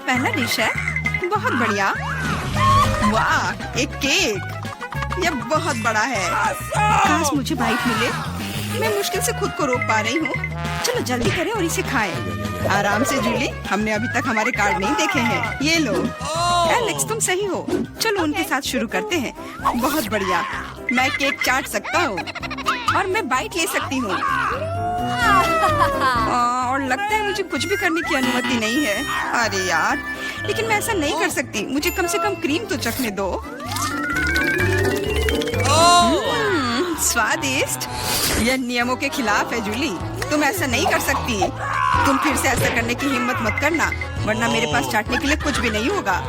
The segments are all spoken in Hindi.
पहला डिश है। बहुत बढ़िया। वाह, एक केक। यह बहुत बड़ा है। काश मुझे बाइट मिले। मैं मुश्किल से खुद को रोक पा रही हूँ। चलो जल्दी करें और इसे खाएं। आराम से जूली, हमने अभी तक हमारे कार्ड नहीं देखे हैं। ये लो। एलेक्स, तुम सही हो। चलो उनके साथ शुरू करते हैं। बहुत बढ़िया। मैं केक चाट सकता हूँ और मैं बाइट ले सकती हूँ। और लगता है मुझे कुछ भी करने की अनुमति नहीं है। अरे यार, लेकिन मैं ऐसा नहीं कर सकती। मुझे कम से कम क्रीम तो चखने दो। स्वादिष्ट। यह नियमों के खिलाफ है जूली। तुम ऐसा नहीं कर सकती। तुम फिर से ऐसा करने की हिम्मत मत करना, वरना मेरे पास चाटने के लिए कुछ भी नहीं होगा।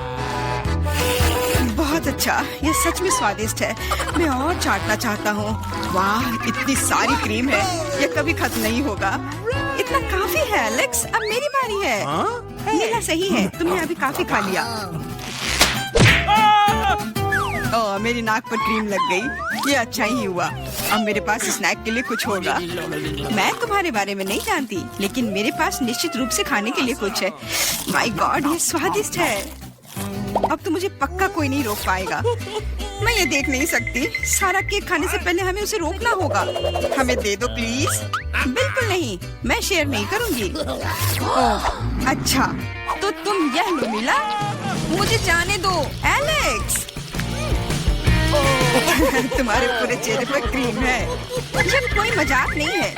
बहुत अच्छा, यह सच में स्वादिष्ट है। मैं और चाटना चाहता हूँ। वाह, इतनी सारी क्रीम है। यह कभी खत्म नहीं होगा। इतना काफी है एलेक्स। अब मेरी बारी है। ये सही है, तुमने अभी काफी खा लिया। ओह, मेरी नाक पर क्रीम लग गई। ये अच्छा ही हुआ। अब मेरे पास स्नैक के लिए कुछ होगा। मैं तुम्हारे बारे में नहीं जानती, लेकिन मेरे पास निश्चित रूप से खाने के लिए कुछ है। माय गॉड, ये स्वादिष्ट है। अब तो मुझे पक्का कोई नहीं रोक पाएगा। मैं ये देख नहीं सकती। सारा केक खाने से पहले हमें उसे रोकना होगा। हमें दे दो प्लीज। बिल्कुल नहीं, मैं शेयर नहीं करूंगी। ओह, अच्छा, तो तुम यह लो मिला। मुझे जाने दो एलेक्स। तुम्हारे पूरे चेहरे पर क्रीम है। यह कोई मजाक नहीं है।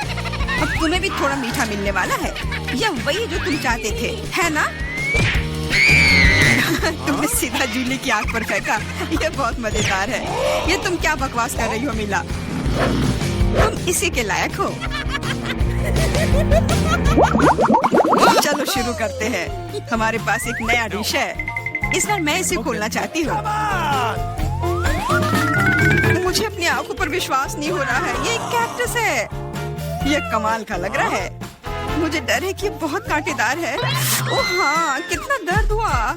अब तुम्हें भी थोड़ा मीठा मिलने वाला है। यह वही जो तुम चाहते थे, है ना? तुमने सीधा जूली की आंख पर फेंका। यह बहुत मजेदार है। ये तुम क्या बकवास कर रही हो मिला? तुम इसी के लायक हो। चलो शुरू करते हैं। हमारे पास एक नया डिश है। इस बार मैं इसे खोलना चाहती हूँ। मुझे अपनी आंखों पर विश्वास नहीं हो रहा है। ये एक कैक्टस है। यह कमाल का लग रहा है। मुझे डर है कि ये बहुत कांटेदार है। ओह हाँ, कितना दर्द हुआ।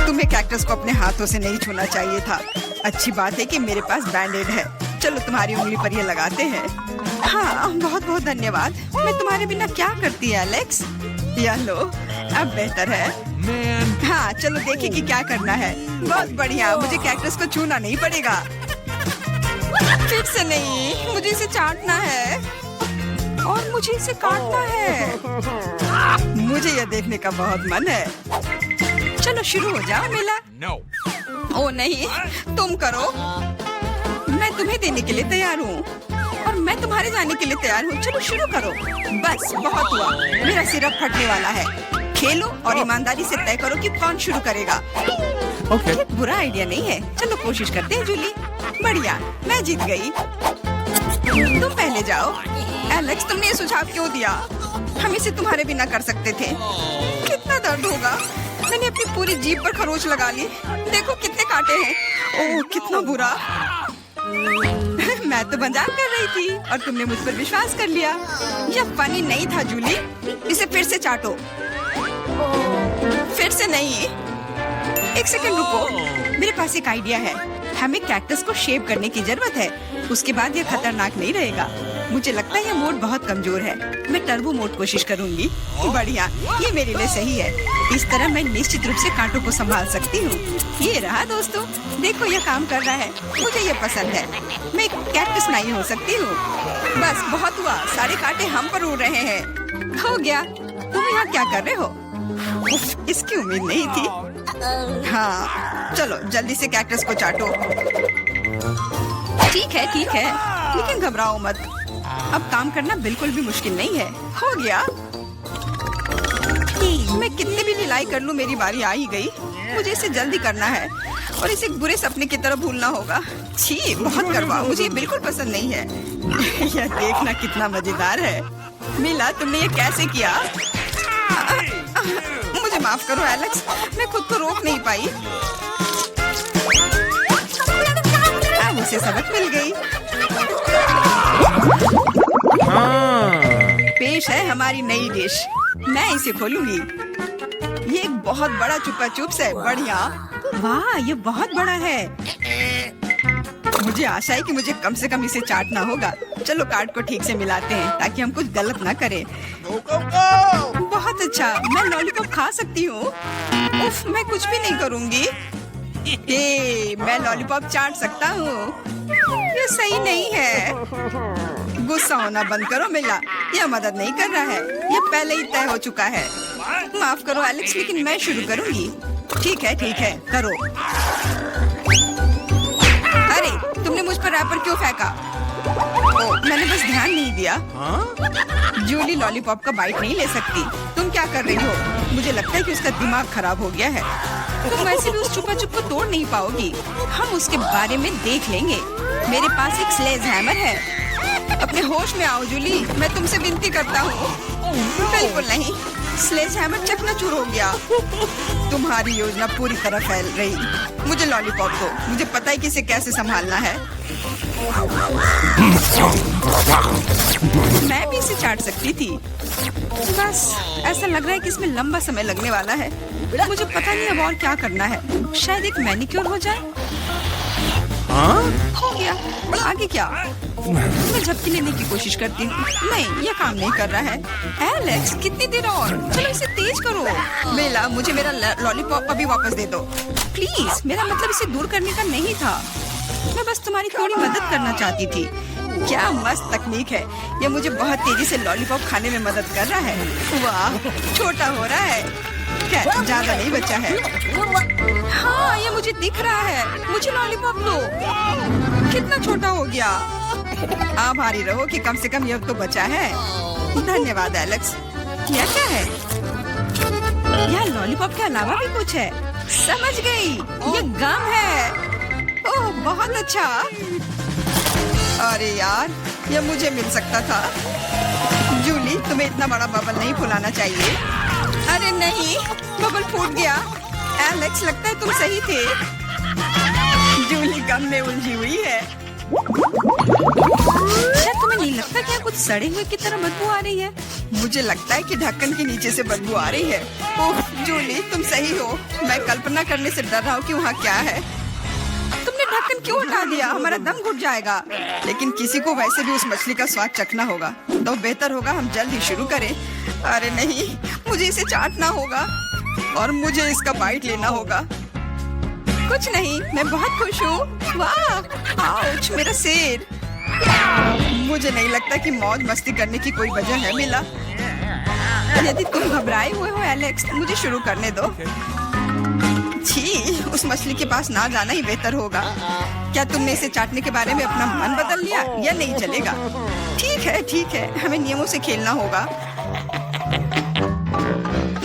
तुम्हें कैक्टस को अपने हाथों से नहीं छूना चाहिए था। अच्छी बात है कि मेरे पास बैंडेड है। चलो तुम्हारी उंगली पर ये लगाते हैं। हाँ, बहुत बहुत धन्यवाद। मैं तुम्हारे बिना क्या करती है एलेक्स? यह लो, अब बेहतर है। हाँ, चलो देखें कि क्या करना है। बहुत बढ़िया, मुझे कैक्टस को छूना नहीं पड़ेगा। फिर से नहीं, मुझे इसे चाटना है और मुझे इसे काटना है। मुझे यह देखने का बहुत मन है। चलो शुरू हो जाओ मिला। ओ नहीं, तुम करो। मैं तुम्हें देने के लिए तैयार हूँ और मैं तुम्हारे जाने के लिए तैयार हूँ। चलो शुरू करो। बस बहुत हुआ, मेरा सिरप फटने वाला है। खेलो और ईमानदारी से तय करो कि कौन शुरू करेगा। ये बुरा आइडिया नहीं है। चलो कोशिश करते हैं जूली। बढ़िया, मैं जीत गई। तुम पहले जाओ। एलेक्स, तुमने ये सुझाव क्यों दिया? हम इसे तुम्हारे बिना कर सकते थे। कितना दर्द होगा। मैंने अपनी पूरी जीभ पर खरोच लगा ली। देखो कितने कांटे हैं। ओह, कितना बुरा। मैं तो मजाक कर रही थी और तुमने मुझ पर विश्वास कर लिया। यह फनी नहीं था जूली। इसे फिर से चाटो। फिर से नहीं। एक सेकंड रुको, मेरे पास एक आइडिया है। हमें कैक्टस को शेव करने की जरूरत है। उसके बाद यह खतरनाक नहीं रहेगा। मुझे लगता है यह मोड बहुत कमजोर है। मैं टर्बो मोड कोशिश करूंगी। बढ़िया, ये मेरे लिए सही है। इस तरह मैं निश्चित रूप से कांटों को संभाल सकती हूँ। ये रहा दोस्तों, देखो यह काम कर रहा है। मुझे यह पसंद है। मैं एक कैक्टस नहीं हो सकती हूँ। बस बहुत हुआ, सारे कांटे हम पर उड़ रहे हैं। हो गया। तुम यहाँ क्या कर रहे हो? उफ, इसकी उम्मीद नहीं थी। हाँ, चलो जल्दी से कैक्टस को चाटो। ठीक है, लेकिन घबराओ मत। अब काम करना बिल्कुल भी मुश्किल नहीं है। हो गया। मैं कितने भी ढिलाई कर लूं, मेरी बारी आ ही गई। मुझे इसे जल्दी करना है और इसे एक बुरे सपने की तरह भूलना होगा। छी, बहुत कड़वा। मुझे ये बिल्कुल पसंद नहीं है। यह देखना कितना मजेदार है। मिला, तुमने ये कैसे किया? मुझे माफ करो एलेक्स, मैं खुद को रोक नहीं पाई। अब उसे सबक मिल गई। पेश है हमारी नई डिश। मैं इसे खोलूंगी। ये एक बहुत बड़ा चुपा चुप्स है। बढ़िया। वाह, ये बहुत बड़ा है। मुझे आशा है कि मुझे कम से कम इसे चाटना होगा। चलो कार्ड को ठीक से मिलाते हैं ताकि हम कुछ गलत ना करें। बहुत अच्छा, मैं लॉलीपॉप खा सकती हूँ। उफ, मैं कुछ भी नहीं करूँगी। मैं लॉलीपॉप चाट सकता हूँ। ये सही नहीं है। गुस्सा होना बंद करो मिला, यह मदद नहीं कर रहा है, यह पहले ही तय हो चुका है। माफ करो एलेक्स, लेकिन मैं शुरू करूँगी। ठीक है, करो। अरे, तुमने मुझ पर रैपर क्यों फेंका? मैंने बस ध्यान नहीं दिया। जूली लॉलीपॉप का बाइट नहीं ले सकती। तुम क्या कर रही हो? मुझे लगता है कि उसका दिमाग खराब हो गया है। तुम वैसे भी उस चुपा चुप को तोड़ नहीं पाओगी। हम उसके बारे में देख लेंगे। मेरे पास एक स्लेज हैमर है। अपने होश में आओ जूली, मैं तुमसे विनती करता हूँ। बिल्कुल नहीं, स्लेज हैमर चकनाचूर हो गया। तुम्हारी योजना पूरी तरह फैल रही। मुझे लॉलीपॉप दो, मुझे पता है कि इसे कैसे संभालना है। मैं भी इसे चाट सकती थी। बस ऐसा लग रहा है कि इसमें लंबा समय लगने वाला है। मुझे पता नहीं अब और क्या करना है। शायद एक मैनिक्योर हो जाए। हो गया। आगे क्या? मैं झपकी लेने की कोशिश करती हूँ। नहीं, यह काम नहीं कर रहा है। एलेक्स, कितनी देर और? चलो इसे तेज करो। बेला, मुझे मेरा लॉलीपॉप अभी वापस दे दो प्लीज। मेरा मतलब इसे दूर करने का नहीं था। मैं बस तुम्हारी थोड़ी मदद करना चाहती थी। क्या मस्त तकनीक है। यह मुझे बहुत तेजी से लॉलीपॉप खाने में मदद कर रहा है। वाह, छोटा हो रहा है। क्या ज्यादा नहीं बचा है? हाँ, ये मुझे दिख रहा है। मुझे लॉलीपॉप दो। कितना छोटा हो गया। आभारी रहो कि कम से कम यह तो बचा है। धन्यवाद एलेक्स। यह क्या है? यह लॉलीपॉप के अलावा भी कुछ है। समझ गई, ये गम है। ओह, बहुत अच्छा। अरे यार, यह मुझे मिल सकता था। जूली, तुम्हें इतना बड़ा बबल नहीं फुलाना चाहिए। अरे नहीं, बबल फूट गया। एलेक्स, लगता है तुम सही थे। जूली गम में उलझी हुई है। शायद तुम्हें नहीं लगता क्या कुछ सड़े हुए की तरह बदबू आ रही है? मुझे लगता है कि ढक्कन के नीचे से बदबू आ रही है। ओह जूली, तुम सही हो। मैं कल्पना करने से डर रहा हूँ कि वहाँ क्या है। तुमने ढक्कन क्यों हटा दिया? हमारा दम घुट जाएगा। लेकिन किसी को वैसे भी उस मछली का स्वाद चखना होगा, तो बेहतर होगा हम जल्द ही शुरू करें। अरे नहीं, मुझे इसे चाटना होगा और मुझे इसका बाइट लेना होगा। कुछ नहीं, मैं बहुत खुश हूँ। वाह, आउच, मेरा सिर। मुझे नहीं लगता कि मौज मस्ती करने की कोई वजह है मिला। यदि तुम घबराए हुए हो एलेक्स, मुझे शुरू करने दो। छी, उस मछली के पास ना जाना ही बेहतर होगा। क्या तुमने इसे चाटने के बारे में अपना मन बदल लिया? यह नहीं चलेगा। ठीक है, हमें नियमों से खेलना होगा।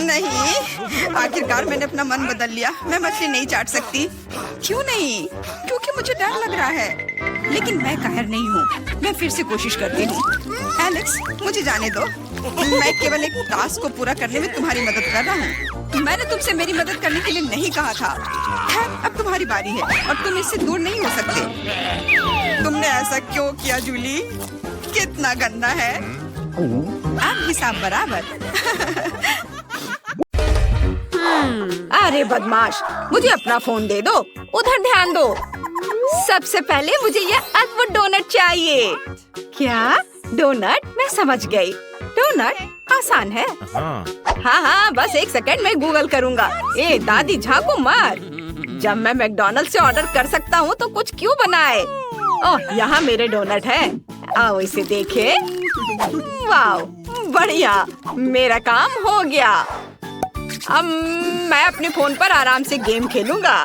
नहीं, आखिरकार मैंने अपना मन बदल लिया। मैं मछली नहीं चाट सकती। क्यों नहीं? क्योंकि मुझे डर लग रहा है। लेकिन मैं कायर नहीं हूँ। मैं फिर से कोशिश करती हूँ। एलेक्स, मुझे जाने दो। मैं केवल एक टास्क को पूरा करने में तुम्हारी मदद कर रहा हूँ। मैंने तुमसे मेरी मदद करने के लिए नहीं कहा था। खैर, अब तुम्हारी बारी है और तुम इससे दूर नहीं हो सकते। तुमने ऐसा क्यों किया जूली? कितना गंदा है। अब हिसाब बराबर। अरे बदमाश, मुझे अपना फोन दे दो। उधर ध्यान दो। सबसे पहले मुझे ये अद्भुत डोनट चाहिए। क्या डोनट? मैं समझ गई। डोनट आसान है। हाँ, बस एक सेकंड में गूगल करूँगा। ए दादी, झांको मत। जब मैं मैकडॉनल्ड्स से ऑर्डर कर सकता हूँ तो कुछ क्यों बनाए? ओह, यहाँ मेरे डोनट है। आओ इसे देखे। वाह, बढ़िया, मेरा काम हो गया। अब मैं अपने फोन पर आराम से गेम खेलूंगा।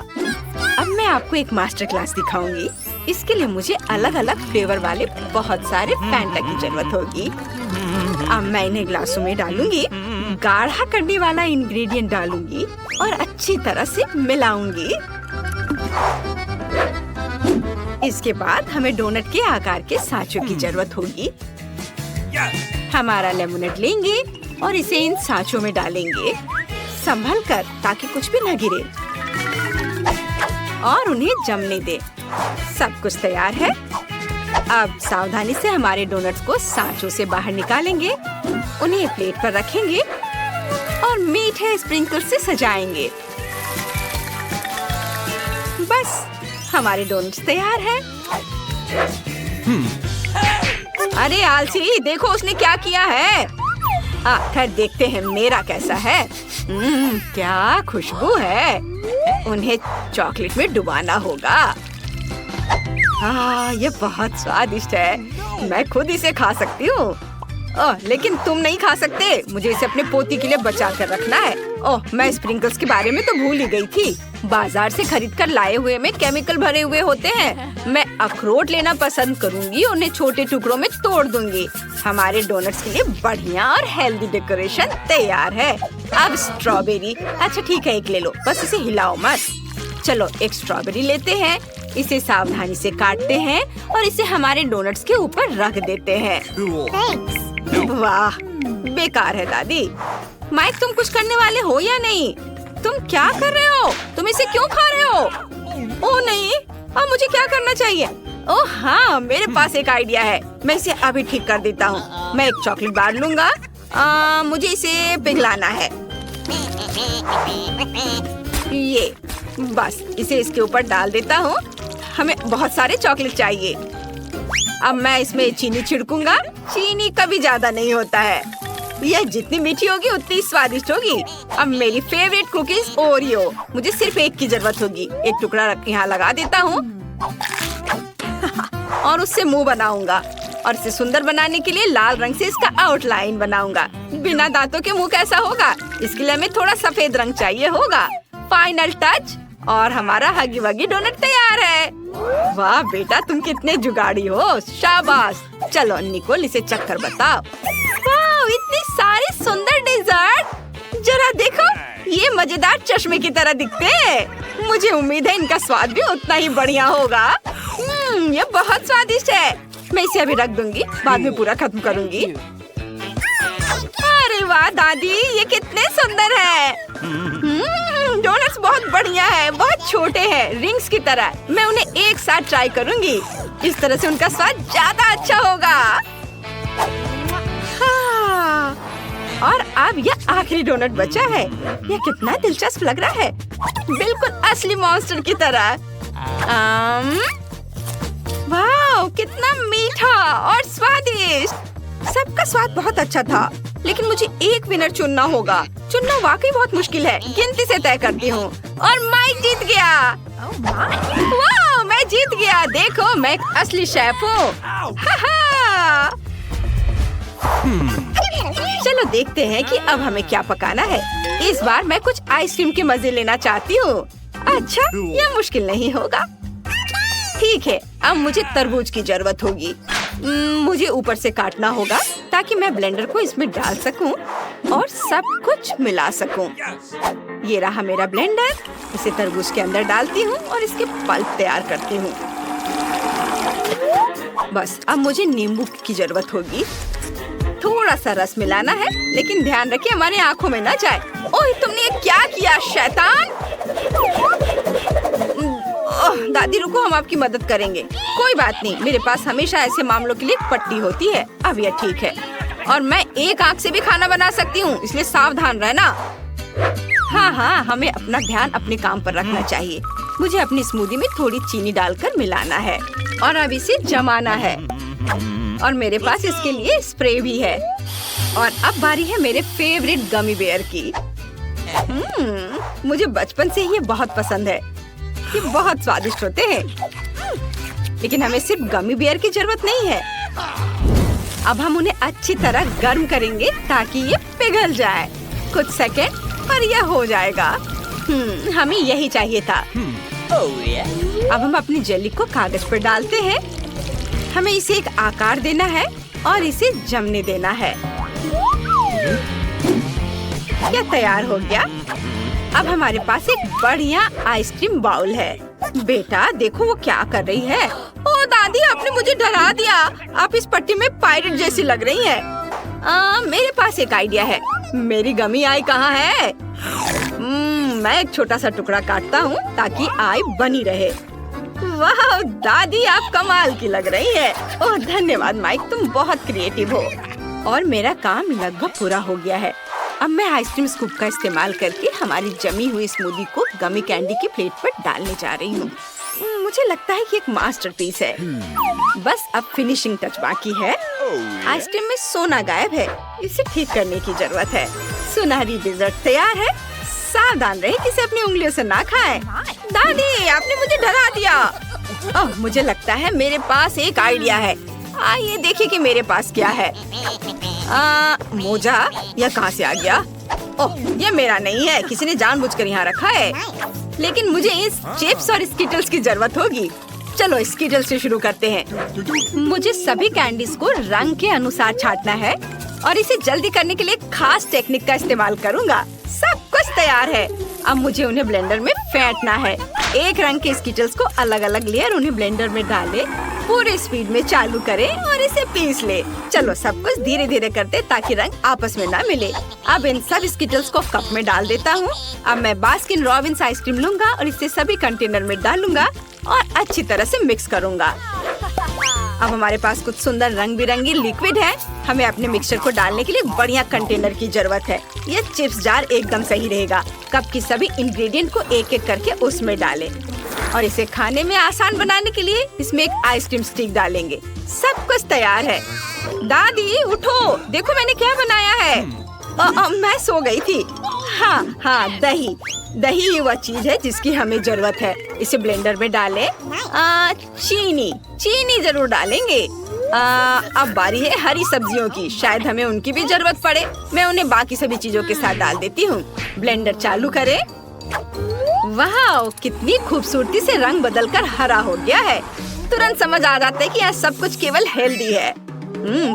अब मैं आपको एक मास्टर क्लास दिखाऊंगी। इसके लिए मुझे अलग अलग फ्लेवर वाले बहुत सारे फैंटा की जरूरत होगी। अब मैं इन्हें ग्लासों में डालूंगी, गाढ़ा करने वाला इंग्रेडिएंट डालूंगी और अच्छी तरह से मिलाऊंगी। इसके बाद हमें डोनट के आकार के सांचों की जरूरत होगी। हमारा लेमनेड लेंगे और इसे इन सांचों में डालेंगे, संभल कर ताकि कुछ भी न गिरे, और उन्हें जमने दे। सब कुछ तैयार है। अब सावधानी से हमारे डोनट्स को सांचों से बाहर निकालेंगे, उन्हें प्लेट पर रखेंगे और मीठे स्प्रिंकल से सजाएंगे। बस हमारे डोनट्स तैयार हैं। अरे आलसी, देखो उसने क्या किया है। खैर देखते हैं मेरा कैसा है। क्या खुशबू है। उन्हें चॉकलेट में डुबाना होगा। ये बहुत स्वादिष्ट है। मैं खुद इसे खा सकती हूँ। लेकिन तुम नहीं खा सकते। मुझे इसे अपने पोती के लिए बचा कर रखना है। मैं स्प्रिंकल्स के बारे में तो भूल ही गई थी। बाजार से खरीद कर लाए हुए में केमिकल भरे हुए होते हैं। मैं अखरोट लेना पसंद करूंगी। उन्हें छोटे टुकड़ों में तोड़ दूंगी। हमारे डोनट्स के लिए बढ़िया और हेल्दी डेकोरेशन तैयार है। अब स्ट्रॉबेरी। अच्छा ठीक है, एक ले लो, बस इसे हिलाओ मत। चलो एक स्ट्रॉबेरी लेते हैं। इसे सावधानी से काटते हैं और इसे हमारे डोनट्स के ऊपर रख देते हैं। वाह, बेकार है दादी। माइक, तुम कुछ करने वाले हो या नहीं? तुम क्या कर रहे हो? तुम इसे क्यों खा रहे हो? ओह नहीं, अब मुझे क्या करना चाहिए? ओह हाँ, मेरे पास एक आइडिया है। मैं इसे अभी ठीक कर देता हूँ। मैं एक चॉकलेट बार लूंगा। मुझे इसे पिघलाना है। ये बस, इसे इसके ऊपर डाल देता हूँ। हमें बहुत सारे चॉकलेट चाहिए। अब मैं इसमें चीनी छिड़कूंगा। चीनी कभी ज्यादा नहीं होता है। यह जितनी मीठी होगी उतनी स्वादिष्ट होगी। अब मेरी फेवरेट कुकीज ओरियो। मुझे सिर्फ एक की जरूरत होगी। एक टुकड़ा यहाँ लगा देता हूँ और उससे मुंह बनाऊंगा। और इसे सुंदर बनाने के लिए लाल रंग से इसका आउटलाइन बनाऊंगा। बिना दांतों के मुंह कैसा होगा? इसके लिए हमें थोड़ा सफेद रंग चाहिए होगा। फाइनल टच और हमारा हगी वगी डोनट तैयार है। वाह बेटा, तुम कितने जुगाड़ी हो। शाबाश। चलो निकोल, इसे चक्कर बताओ। वाह, इतनी सारी सुंदर डेजर्ट। जरा देखो, ये मजेदार चश्मे की तरह दिखते हैं। मुझे उम्मीद है इनका स्वाद भी उतना ही बढ़िया होगा। ये बहुत स्वादिष्ट है। मैं इसे अभी रख दूंगी, बाद में पूरा खत्म करूंगी। अरे वाह दादी, ये कितने सुंदर है। डोनट्स बहुत बढ़िया है, बहुत छोटे हैं, रिंग्स की तरह। मैं उन्हें एक साथ ट्राई करूंगी। इस तरह से उनका स्वाद ज्यादा अच्छा होगा। और अब यह आखिरी डोनट बचा है। यह कितना दिलचस्प लग रहा है, बिल्कुल असली मॉन्स्टर की तरह। वाह, कितना मीठा और स्वादिष्ट। सबका स्वाद बहुत अच्छा था, लेकिन मुझे एक विनर चुनना होगा। चुनना वाकई बहुत मुश्किल है। गिनती से तय करती हूँ और माइक जीत गया। वाह, मैं जीत गया। देखो, मैं एक असली शेफ हूँ। चलो देखते हैं कि अब हमें क्या पकाना है। इस बार मैं कुछ आइसक्रीम के मजे लेना चाहती हूँ। अच्छा, यह मुश्किल नहीं होगा। ठीक है, अब मुझे तरबूज की जरूरत होगी। मुझे ऊपर से काटना होगा ताकि मैं ब्लेंडर को इसमें डाल सकूं और सब कुछ मिला सकूं। ये रहा मेरा ब्लेंडर। इसे तरबूज के अंदर डालती हूँ और इसके पल्प तैयार करती हूँ। बस, अब मुझे नींबू की जरूरत होगी। थोड़ा सा रस मिलाना है, लेकिन ध्यान रखिए हमारी आंखों में ना जाए। ओह, तुमने ये क्या किया शैतान? दादी रुको, हम आपकी मदद करेंगे। कोई बात नहीं, मेरे पास हमेशा ऐसे मामलों के लिए पट्टी होती है। अब यह ठीक है। और मैं एक आंख से भी खाना बना सकती हूँ, इसलिए सावधान रहना। हाँ, हमें अपना ध्यान अपने काम पर रखना चाहिए। मुझे अपनी स्मूदी में थोड़ी चीनी डालकर मिलाना है और अब इसे जमाना है। और मेरे पास इसके लिए स्प्रे भी है। और अब बारी है मेरे फेवरेट गमी बेयर की। मुझे बचपन से ये बहुत पसंद है। ये बहुत स्वादिष्ट होते हैं, लेकिन हमें सिर्फ गमी बेयर की जरूरत नहीं है। अब हम उन्हें अच्छी तरह गर्म करेंगे ताकि ये पिघल जाए। कुछ सेकंड और यह हो जाएगा। हमें यही चाहिए था। अब हम अपनी जेली को कागज पर डालते हैं। हमें इसे एक आकार देना है और इसे जमने देना है। यह तैयार हो गया। अब हमारे पास एक बढ़िया आइसक्रीम बाउल है। बेटा देखो वो क्या कर रही है। ओ दादी, आपने मुझे डरा दिया। आप इस पट्टी में पायरेट जैसी लग रही हैं। मेरे पास एक आइडिया है। मेरी गमी आई कहाँ है? मैं एक छोटा सा टुकड़ा काटता हूँ ताकि आई बनी रहे। वाह दादी, आप कमाल की लग रही है। ओह धन्यवाद माइक, तुम बहुत क्रिएटिव हो। और मेरा काम लगभग पूरा हो गया है। अब मैं आइसक्रीम स्कूप का इस्तेमाल करके हमारी जमी हुई स्मूदी को गमी कैंडी की प्लेट पर डालने जा रही हूँ। मुझे लगता है कि एक मास्टरपीस है। बस अब फिनिशिंग टच बाकी है। आइसक्रीम में सोना गायब है, इसे ठीक करने की जरूरत है। सुनहरी डिजर्ट तैयार है। सावधान रहे किसी अपनी उंगलियों से ना खाए। दादी, आपने मुझे डरा दिया। ओह, मुझे लगता है मेरे पास एक आइडिया है। आइए देखें कि मेरे पास क्या है। मोजा, यह कहाँ से आ गया? ओह, यह मेरा नहीं है, किसी ने जानबूझकर यहाँ रखा है। लेकिन मुझे इस चिप्स और स्किटल्स की जरूरत होगी। चलो स्किटल्स से शुरू करते हैं। मुझे सभी कैंडीज को रंग के अनुसार छांटना है और इसे जल्दी करने के लिए खास टेक्निक का इस्तेमाल करूंगा। सब कुछ तैयार है। अब मुझे उन्हें ब्लेंडर में फेंटना है। एक रंग के स्किटल्स को अलग अलग लेयर उन्हें ब्लेंडर में डालें, पूरे स्पीड में चालू करें और इसे पीस ले। चलो सब कुछ धीरे धीरे करते ताकि रंग आपस में ना मिले। अब इन सब स्किटल्स को कप में डाल देता हूँ। अब मैं बास्किन रॉबिन्स आइसक्रीम लूंगा और इसे सभी कंटेनर में डालूंगा और अच्छी तरह से मिक्स करूंगा। अब हमारे पास कुछ सुंदर रंग बिरंगी लिक्विड है। हमें अपने मिक्सचर को डालने के लिए बढ़िया कंटेनर की जरूरत है। ये चिप्स जार एकदम सही रहेगा। कप की सभी इंग्रेडिएंट को एक एक करके उसमें डालें और इसे खाने में आसान बनाने के लिए इसमें एक आइसक्रीम स्टिक डालेंगे। सब कुछ तैयार है। दादी उठो, देखो मैंने क्या बनाया है। मैं सो गई थी। हाँ, दही। दही ही वह चीज है जिसकी हमें जरूरत है। इसे ब्लेंडर में डालें। चीनी जरूर डालेंगे। अब बारी है हरी सब्जियों की, शायद हमें उनकी भी जरूरत पड़े। मैं उन्हें बाकी सभी चीजों के साथ डाल देती हूँ। ब्लेंडर चालू करें। वाह, कितनी खूबसूरती से रंग बदलकर हरा हो गया है। तुरंत समझ आ जाता है कि यह सब कुछ केवल हेल्दी है।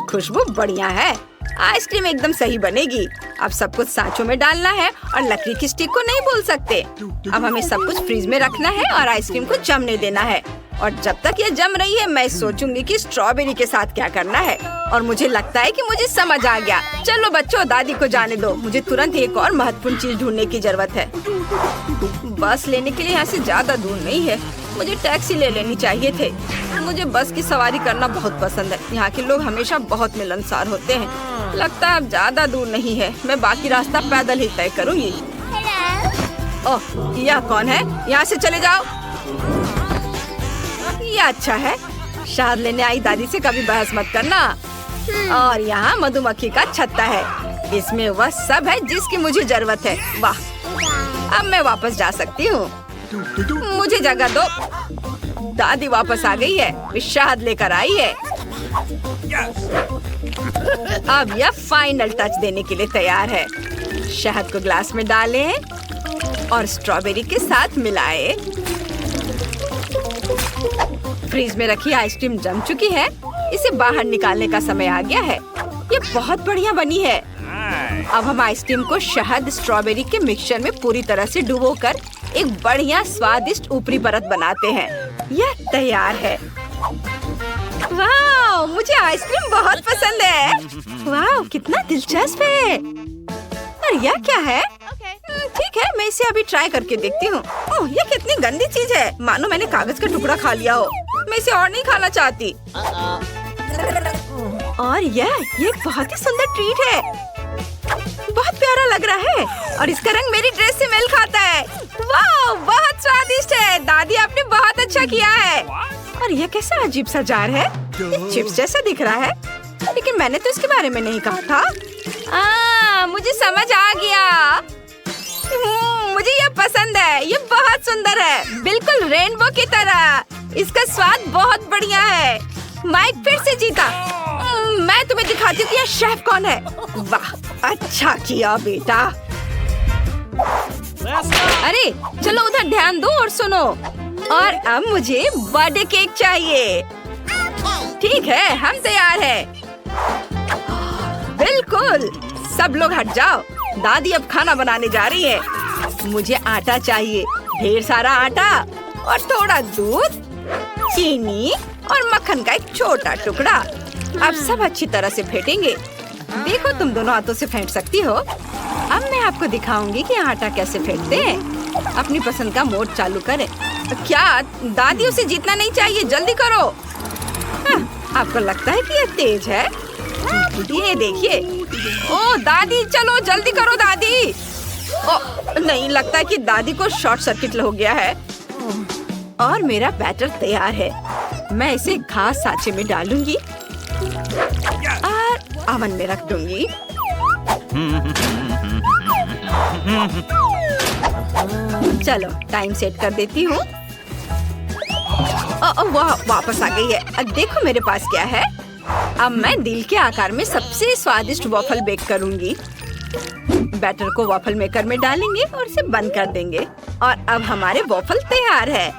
खुशबू बढ़िया है। आइसक्रीम एकदम सही बनेगी। अब सब कुछ सांचों में डालना है और लकड़ी की स्टिक को नहीं भूल सकते। अब हमें सब कुछ फ्रीज में रखना है और आइसक्रीम को जमने देना है। और जब तक ये जम रही है मैं सोचूंगी कि स्ट्रॉबेरी के साथ क्या करना है। और मुझे लगता है कि मुझे समझ आ गया। चलो बच्चों, दादी को जाने दो। मुझे तुरंत एक और महत्वपूर्ण चीज ढूंढने की जरूरत है। बस लेने के लिए यहाँ से ज्यादा दूर नहीं है। मुझे टैक्सी ले लेनी चाहिए थे। मुझे बस की सवारी करना बहुत पसंद है। यहाँ के लोग हमेशा बहुत मिलनसार होते हैं। लगता है अब ज्यादा दूर नहीं है। मैं बाकी रास्ता पैदल ही तय करूँगी। ओह, यह कौन है? यहाँ से चले जाओ। यह अच्छा है। शहद लेने आई दादी से कभी बहस मत करना। और यहाँ मधुमक्खी का छत्ता है। इसमें वह सब है जिसकी मुझे जरूरत है। वाह, अब मैं वापस जा सकती हूँ। मुझे जगह दो। दादी वापस आ गई है। वे शहद लेकर आई है। अब यह फाइनल टच देने के लिए तैयार है। शहद को ग्लास में डालें और स्ट्रॉबेरी के साथ मिलाएं। फ्रीज में रखी आइसक्रीम जम चुकी है। इसे बाहर निकालने का समय आ गया है। ये बहुत बढ़िया बनी है। अब हम आइसक्रीम को शहद स्ट्रॉबेरी के मिक्सचर में पूरी तरह से डुबोकर एक बढ़िया स्वादिष्ट ऊपरी परत बनाते हैं। यह तैयार है। वाह, मुझे आइसक्रीम बहुत पसंद है। वाह, कितना दिलचस्प है। और यह क्या है? ठीक है, मैं इसे अभी ट्राई करके देखती हूँ। ओह, ये कितनी गंदी चीज है। मानो मैंने कागज का टुकड़ा खा लिया हो। मैं इसे और नहीं खाना चाहती। और यह एक बहुत ही सुंदर ट्रीट है। बहुत प्यारा लग रहा है और इसका रंग मेरी ड्रेस से मेल खाता है। वाह, बहुत स्वादिष्ट है। दादी, आपने बहुत अच्छा किया है। और यह कैसा अजीब सा जार है। ये चिप्स जैसा दिख रहा है, लेकिन मैंने तो इसके बारे में नहीं कहा था। मुझे समझ आ गया। मुझे ये पसंद है। ये बहुत सुंदर है, बिल्कुल रेनबो की तरह। इसका स्वाद बहुत बढ़िया है। माइक फिर से जीता। मैं तुम्हें दिखाती हूँ कि यह शेफ कौन है। वाह, अच्छा किया बेटा। अरे चलो उधर ध्यान दो और सुनो। और अब मुझे बर्थडे केक चाहिए। ठीक है, हम तैयार हैं। बिल्कुल, सब लोग हट जाओ। दादी अब खाना बनाने जा रही है। मुझे आटा चाहिए, ढेर सारा आटा और थोड़ा दूध, चीनी और मक्खन का एक छोटा टुकड़ा। अब सब अच्छी तरह से फेंटेंगे। देखो, तुम दोनों हाथों से फेंट सकती हो। अब मैं आपको दिखाऊंगी कि आटा कैसे फेंटते हैं। अपनी पसंद का मोड चालू करें। क्या दादी, उसे जीतना नहीं चाहिए, जल्दी करो। आपको लगता है कि ये तेज है? ये देखिए। ओ दादी, चलो जल्दी करो दादी। ओ नहीं, लगता है कि दादी को शॉर्ट सर्किट हो गया है। और मेरा बैटर तैयार है। मैं इसे खास सांचे में डालूंगी। ओवन में रख दूंगी। चलो टाइम सेट कर देती हूँ। वाह, वापस आ गई है। अब देखो मेरे पास क्या है। अब मैं दिल के आकार में सबसे स्वादिष्ट वॉफल बेक करूंगी। बैटर को वॉफल मेकर में डालेंगे और इसे बंद कर देंगे। और अब हमारे वॉफल तैयार है।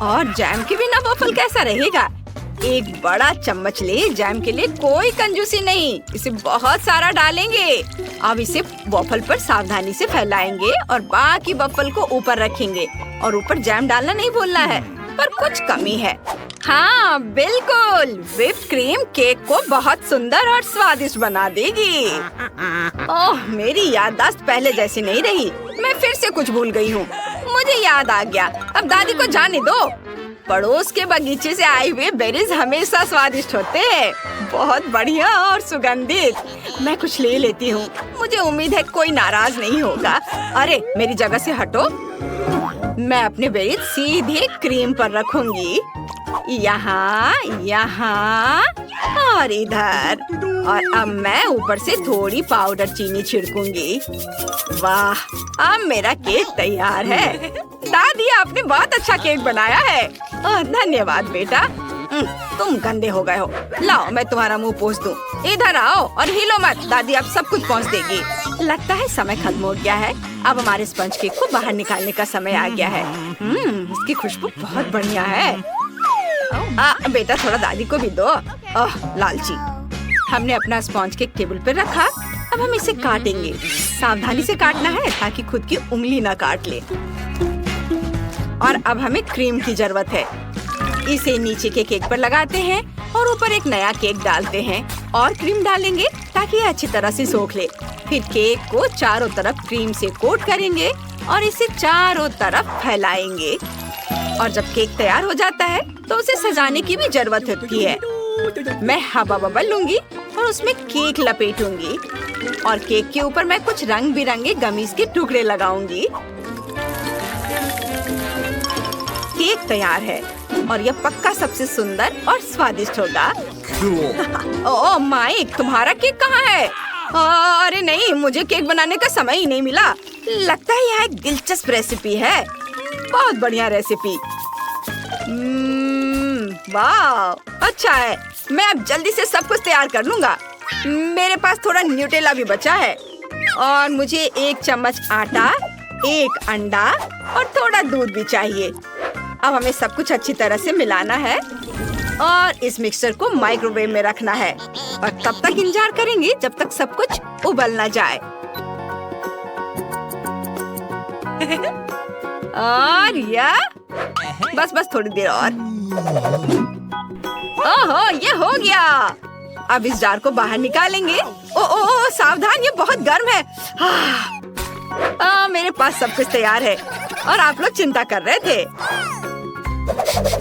और जैम के बिना वॉफल कैसा रहेगा। एक बड़ा चम्मच ले, जैम के लिए कोई कंजूसी नहीं, इसे बहुत सारा डालेंगे। अब इसे वॉफल पर सावधानी से फैलाएंगे और बाकी वॉफल को ऊपर रखेंगे। और ऊपर जैम डालना नहीं भूलना है, पर कुछ कमी है। हाँ बिल्कुल, व्हिप्ड क्रीम केक को बहुत सुंदर और स्वादिष्ट बना देगी। ओह, मेरी याददाश्त पहले जैसी नहीं रही। मैं फिर से कुछ भूल गई हूँ। मुझे याद आ गया। अब दादी को जाने दो। पड़ोस के बगीचे से आए हुए बेरीज हमेशा स्वादिष्ट होते हैं, बहुत बढ़िया और सुगंधित। मैं कुछ ले लेती हूँ। मुझे उम्मीद है कोई नाराज नहीं होगा। अरे मेरी जगह से हटो। मैं अपने बेरीज सीधे क्रीम पर रखूंगी, यहाँ, यहाँ और इधर। और अब मैं ऊपर से थोड़ी पाउडर चीनी छिड़कूंगी। वाह, अब मेरा केक तैयार है। दादी, आपने बहुत अच्छा केक बनाया है। धन्यवाद बेटा। तुम गंदे हो गए हो। लाओ मैं तुम्हारा मुंह पोंछ दूं। इधर आओ और हिलो मत, दादी अब सब कुछ पोंछ देगी। लगता है समय खत्म हो गया है। अब हमारे स्पंज केक को बाहर निकालने का समय आ गया है। इसकी खुशबू बहुत बढ़िया है। बेटा थोड़ा दादी को भी दो। ओह लालची। हमने अपना स्पॉन्ज केक टेबल पर रखा। अब हम इसे काटेंगे। सावधानी से काटना है ताकि खुद की उंगली न काट ले। और अब हमें क्रीम की जरूरत है। इसे नीचे के केक पर लगाते हैं और ऊपर एक नया केक डालते हैं और क्रीम डालेंगे ताकि ये अच्छी तरह से सोख ले। फिर केक को चारों तरफ क्रीम से कोट करेंगे और इसे चारों तरफ फैलाएंगे। और जब केक तैयार हो जाता है तो उसे सजाने की भी जरूरत होती है। मैं हवा बबल लूंगी और उसमें केक लपेटूंगी और केक के ऊपर मैं कुछ रंग बिरंगे गमीज के टुकड़े लगाऊंगी। केक तैयार है और यह पक्का सबसे सुंदर और स्वादिष्ट होगा। ओह माइक, तुम्हारा केक कहाँ है? अरे नहीं, मुझे केक बनाने का समय ही नहीं मिला। लगता है यह एक दिलचस्प रेसिपी है। बहुत बढ़िया रेसिपी। वाह, अच्छा है। मैं अब जल्दी से सब कुछ तैयार कर लूंगा। मेरे पास थोड़ा न्यूटेला भी बचा है और मुझे 1 चम्मच आटा, 1 अंडा और थोड़ा दूध भी चाहिए। अब हमें सब कुछ अच्छी तरह से मिलाना है और इस मिक्सचर को माइक्रोवेव में रखना है और तब तक इंतजार करेंगे जब तक सब कुछ उबल ना जाए। और यह बस थोड़ी देर और। ओहो, ये हो गया। अब इस जार को बाहर निकालेंगे। ओ सावधान, ये बहुत गर्म है। मेरे पास सब कुछ तैयार है और आप लोग चिंता कर रहे थे।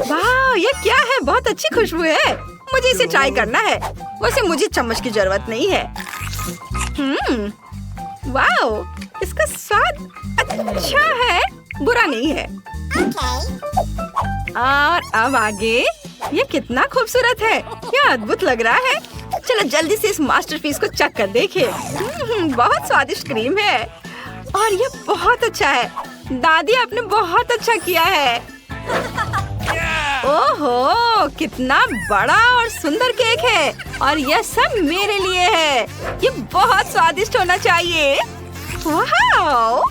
वाह, ये क्या है? बहुत अच्छी खुशबू है। मुझे इसे ट्राई करना है। वैसे मुझे चम्मच की जरूरत नहीं है। वाह, इसका स्वाद अच्छा है, बुरा नहीं है। और अब आगे, ये कितना खूबसूरत है। यह अद्भुत लग रहा है। चलो जल्दी से इस मास्टरपीस को चख कर देखें। बहुत स्वादिष्ट क्रीम है और ये बहुत अच्छा है। दादी, आपने बहुत अच्छा किया है। ओहो, कितना बड़ा और सुंदर केक है और यह सब मेरे लिए है। ये बहुत स्वादिष्ट होना चाहिए। वाह,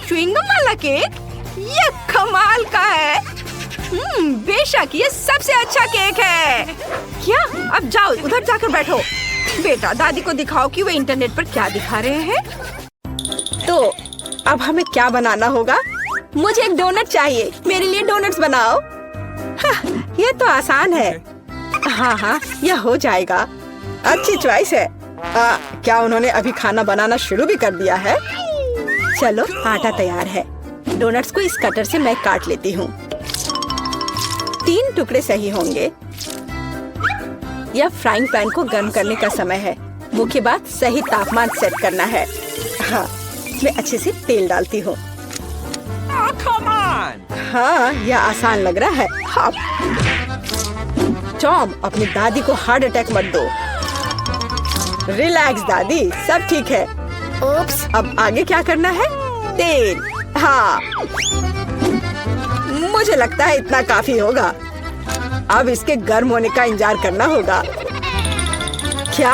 च्युइंगम वाला केक, ये कमाल का है। बेशक ये सबसे अच्छा केक है। क्या? अब जाओ उधर जाकर बैठो। बेटा, दादी को दिखाओ कि वे इंटरनेट पर क्या दिखा रहे हैं। तो अब हमें क्या बनाना होगा? मुझे एक डोनट चाहिए। मेरे लिए डोनट्स बनाओ। ये तो आसान है। हाँ, यह हो जाएगा। अच्छी चॉइस है। क्या उन्होंने अभी खाना बनाना शुरू भी कर दिया है? चलो, आटा तैयार है। डोनट्स को इस कटर से मैं काट लेती हूँ। 3 टुकड़े सही होंगे। यह फ्राइंग पैन को गर्म करने का समय है। मुख्य बात, सही तापमान सेट करना है। हाँ, मैं अच्छे से तेल डालती हूँ। हाँ, यह आसान लग रहा है। हाँ। टॉम, अपनी दादी को हार्ट अटैक मत दो। रिलैक्स दादी, सब ठीक है। Oops. अब आगे क्या करना है? तेल। हाँ, मुझे लगता है इतना काफी होगा। अब इसके गर्म होने का इंतजार करना होगा। क्या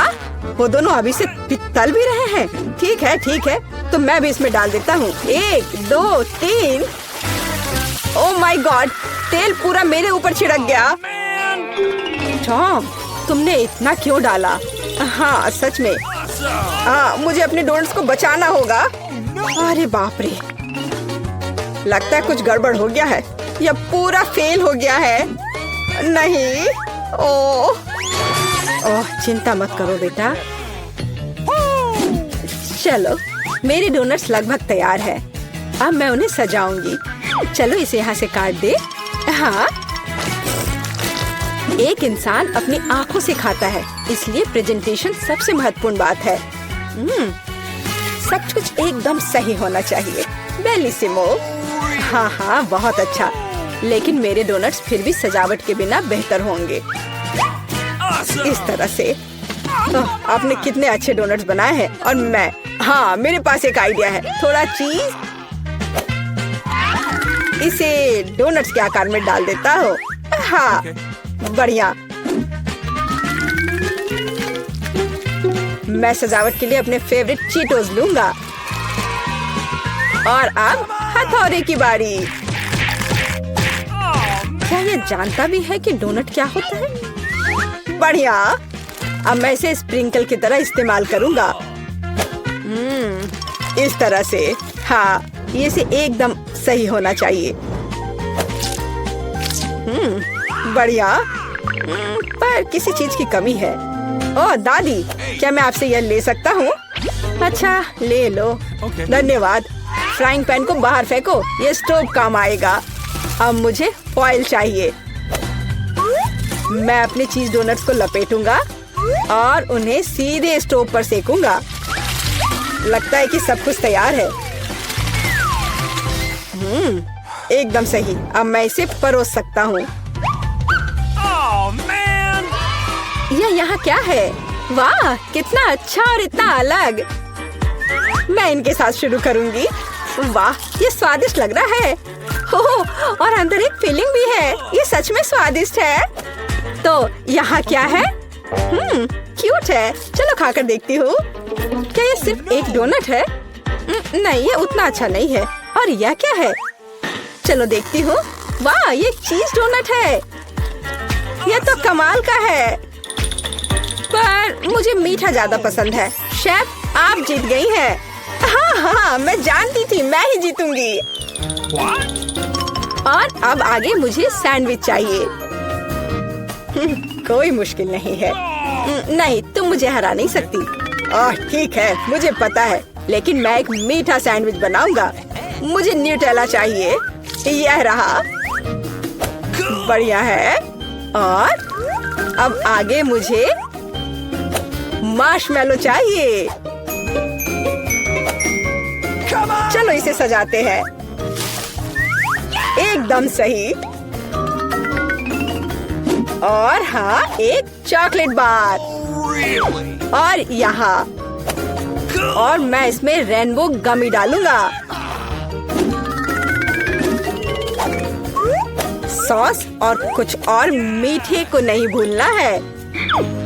वो दोनों अभी से तल भी रहे हैं? ठीक है ठीक है, तो मैं भी इसमें डाल देता हूँ। 1 2 3। ओह माय गॉड, तेल पूरा मेरे ऊपर छिड़क गया। टॉम, तुमने इतना क्यों डाला? हाँ सच में। हाँ, मुझे अपने डोनट्स को बचाना होगा। अरे बाप रे, लगता है कुछ गड़बड़ हो गया है। यह पूरा फेल हो गया है। नहीं, ओह चिंता मत करो बेटा। चलो, मेरे डोनट्स लगभग तैयार है। अब मैं उन्हें सजाऊंगी। चलो इसे यहाँ से काट दे। हाँ, एक इंसान अपनी आंखों से खाता है, इसलिए प्रेजेंटेशन सबसे महत्वपूर्ण बात है। सब कुछ एकदम सही होना चाहिए। बेलिसिमो। हाँ हाँ, बहुत अच्छा। लेकिन मेरे डोनट्स फिर भी सजावट के बिना बेहतर होंगे। इस तरह से। आपने कितने अच्छे डोनट्स बनाए हैं। और मैं, हाँ, मेरे पास एक आइडिया है। थोड़ा चीज इसे डोनट्स के आकार में डाल देता हूँ। हाँ, बढ़िया। मैं सजावट के लिए अपने फेवरेट चीटोस लूंगा। और अब हथौड़े की बारी। क्या ये जानता भी है कि डोनट क्या होता है? बढ़िया। अब मैं इसे स्प्रिंकल की तरह इस्तेमाल करूंगा। इस तरह से। हाँ, ये से एकदम सही होना चाहिए। बढ़िया। पर किसी चीज की कमी है। ओह दादी, क्या मैं आपसे यह ले सकता हूँ? अच्छा, ले लो। धन्यवाद। फ्राइंग पैन को बाहर फेंको, ये स्टोव काम आएगा। अब मुझे फॉइल चाहिए। मैं अपने चीज डोनट्स को लपेटूंगा और उन्हें सीधे स्टोव पर सेकूंगा। लगता है कि सब कुछ तैयार है। एकदम सही। अब मैं इसे परोस सकता हूँ। यह यहाँ क्या है? वाह, कितना अच्छा और इतना अलग। मैं इनके साथ शुरू करूंगी। वाह, ये स्वादिष्ट लग रहा है। ओह, और अंदर एक फिलिंग भी है। ये सच में स्वादिष्ट है। तो यहाँ क्या है? क्यूट है। चलो खाकर देखती हूँ। क्या ये सिर्फ एक डोनट है? नहीं, ये उतना अच्छा नहीं है। और यह क्या है? चलो देखती हूँ। वाह, ये चीज डोनट है। यह तो कमाल का है। पर मुझे मीठा ज्यादा पसंद है। शेफ, आप जीत गई हैं। हाँ हाँ, मैं जानती थी मैं ही जीतूंगी। और अब आगे मुझे सैंडविच चाहिए। कोई मुश्किल नहीं है। नहीं, तुम मुझे हरा नहीं सकती। ठीक है, मुझे पता है। लेकिन मैं एक मीठा सैंडविच बनाऊंगा। मुझे न्यूटेला चाहिए। यह रहा। बढ़िया है। और अब आगे मुझे मार्शमैलो चाहिए। चलो इसे सजाते हैं। एकदम सही। और हाँ, एक चॉकलेट बार। और यहाँ। और मैं इसमें रेनबो गमी डालूंगा। सॉस और कुछ और मीठे को नहीं भूलना है।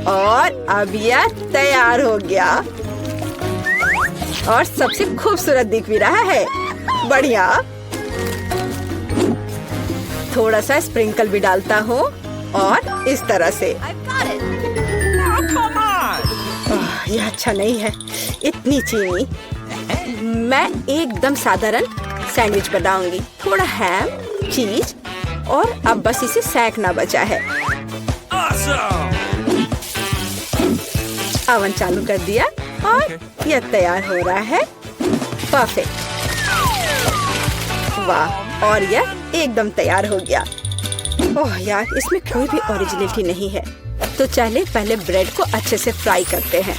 और अब यह तैयार हो गया। और सबसे खूबसूरत दिख भी रहा है। बढ़िया। थोड़ा सा स्प्रिंकल भी डालता हूँ। और इस तरह से। यह अच्छा नहीं है, इतनी चीनी। मैं एकदम साधारण सैंडविच बनाऊंगी। थोड़ा हैम, चीज और अब बस इसे सेकना बचा है। ओवन चालू कर दिया और यह तैयार हो रहा है। परफेक्ट। वाह, और यह एकदम तैयार हो गया। ओह यार, इसमें कोई भी ओरिजिनलिटी नहीं है। तो चले पहले ब्रेड को अच्छे से फ्राई करते हैं।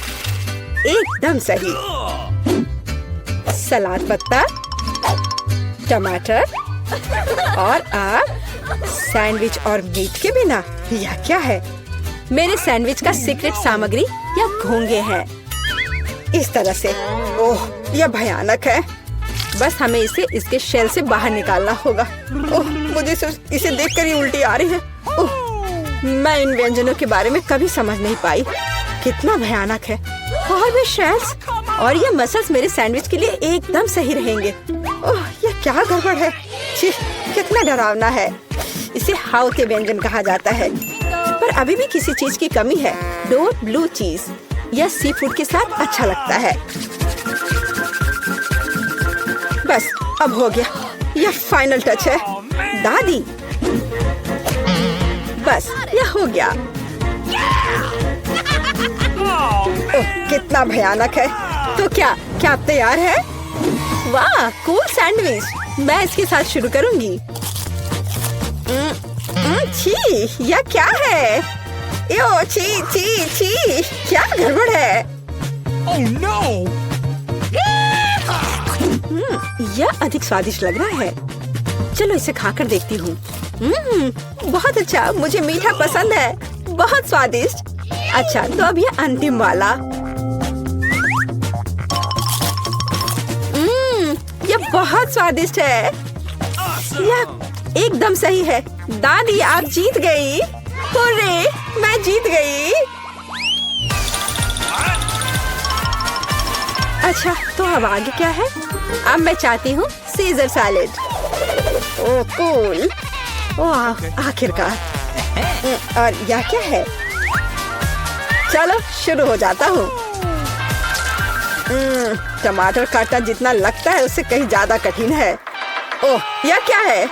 एकदम सही। सलाद पत्ता, टमाटर और आप सैंडविच और मीट के बिना। यह क्या है? मेरे सैंडविच का सीक्रेट सामग्री या घोंगे हैं। इस तरह से। ओह, यह भयानक है। बस हमें इसे इसके शेल से बाहर निकालना होगा। ओह, मुझे सिर्फ इसे देखकर ही उल्टी आ रही है। ओह, मैं इन व्यंजनों के बारे में कभी समझ नहीं पाई। कितना भयानक है। और भी शेल्स और ये मसल्स मेरे सैंडविच के लिए एकदम सही रहेंगे। ओह, ये क्या गड़बड़ है। छी, कितना डरावना है। इसे हाउ के व्यंजन कहा जाता है, पर अभी भी किसी चीज की कमी है। डोर ब्लू चीज या सी फूड के साथ अच्छा लगता है। बस अब हो गया। यह फाइनल टच है दादी। बस यह हो गया। ओह, कितना भयानक है। तो क्या आप तैयार है? वाह, कूल सैंडविच। मैं इसके साथ शुरू करूंगी। छी, यह क्या है? यो, छी छी छी, क्या गड़बड़ है? Oh no! यह अधिक स्वादिष्ट लग रहा है। चलो इसे खाकर देखती हूँ। बहुत अच्छा, मुझे मीठा पसंद है। बहुत स्वादिष्ट। अच्छा, तो अब यह अंतिम वाला। यह बहुत स्वादिष्ट है। यह एकदम सही है। दादी, आप जीत गई। हुर्रे, मैं जीत गई। अच्छा, तो अब आगे क्या है? अब मैं चाहती हूँ सीजर सैलेड। ओह कूल। ओह, आखिरकार। और यह क्या है? चलो शुरू हो जाता हूँ। टमाटर काटना जितना लगता है उससे कहीं ज्यादा कठिन है। ओह, यह क्या है?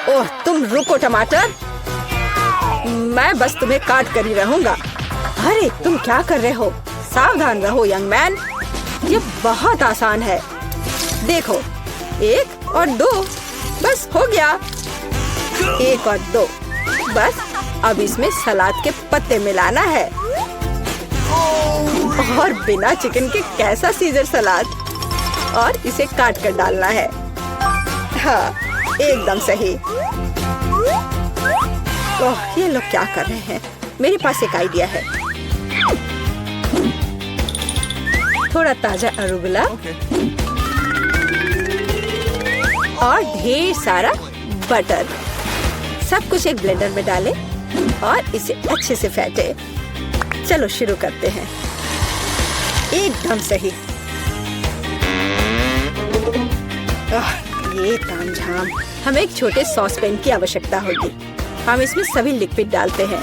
ओह, तुम रुको टमाटर, मैं बस तुम्हें काट कर ही रहूंगा। अरे तुम क्या कर रहे हो? सावधान रहो यंग मैन। ये बहुत आसान है। देखो, 1 और 2, बस हो गया। 1 और 2, बस अब इसमें सलाद के पत्ते मिलाना है। और बिना चिकन के कैसा सीजर सलाद। और इसे काट कर डालना है। हाँ, एकदम सही। ओह, ये लोग क्या कर रहे हैं? मेरे पास एक आइडिया है। थोड़ा ताजा अरुगुला और ढेर सारा बटर। सब कुछ एक ब्लेंडर में डालें और इसे अच्छे से फेंटे। चलो शुरू करते हैं। एकदम सही। ये तामझाम। हमें एक छोटे सॉस पैन की आवश्यकता होगी। हम इसमें सभी लिक्विड डालते हैं।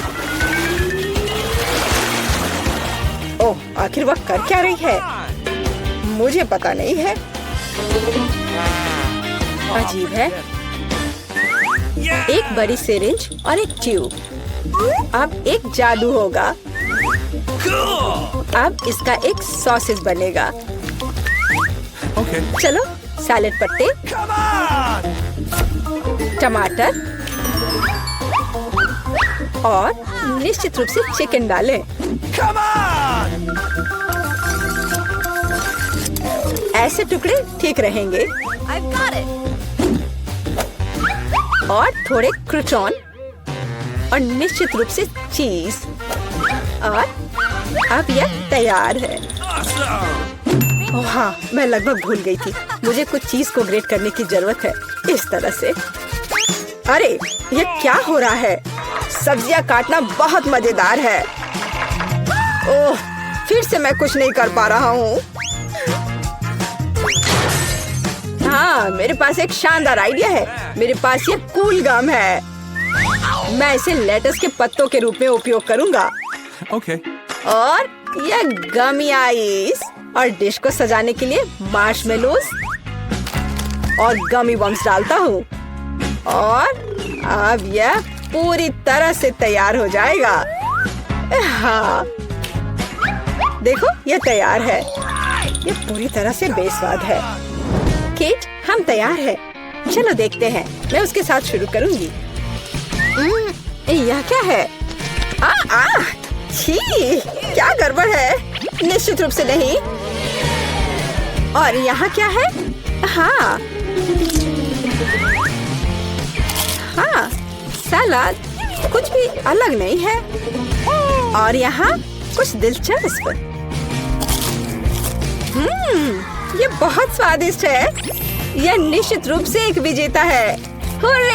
ओह, आखिर वह कर क्या रही है? मुझे पता नहीं है। अजीब है। एक बड़ी सिरिंज और एक ट्यूब। अब एक जादू होगा। अब इसका एक सॉसेज बनेगा। Okay. चलो, सैलेड पत्ते, टमाटर और निश्चित रूप से चिकन डालें। Come on! ऐसे टुकड़े ठीक रहेंगे। I've got it. और थोड़े क्रूटॉन और निश्चित रूप से चीज। और अब यह तैयार है। ओह हाँ, मैं लगभग भूल गई थी। मुझे कुछ चीज को ग्रेट करने की जरूरत है। इस तरह से। अरे, ये क्या हो रहा है? सब्जियां काटना बहुत मजेदार है। ओह, फिर से मैं कुछ नहीं कर पा रहा हूँ। हाँ, मेरे पास एक शानदार आइडिया है। मेरे पास ये कूल गम है। मैं इसे लेटस के पत्तों के रूप में उपयोग करूंगा। Okay. और यह गमी आइस और डिश को सजाने के लिए मार्शमेलोस और गमी बम्स डालता हूँ। और अब यह पूरी तरह से तैयार हो जाएगा। हाँ, देखो, यह तैयार है। यह पूरी तरह से बेस्वाद है। किट, हम तैयार हैं। चलो देखते हैं। मैं उसके साथ शुरू करूंगी। यह क्या है? छी, क्या गड़बड़ है? निश्चित रूप से नहीं। और यहाँ क्या है? हाँ, सलाद कुछ भी अलग नहीं है। और यहाँ कुछ दिलचस्प। ये बहुत स्वादिष्ट है। यह निश्चित रूप से एक विजेता है। हुर्रे!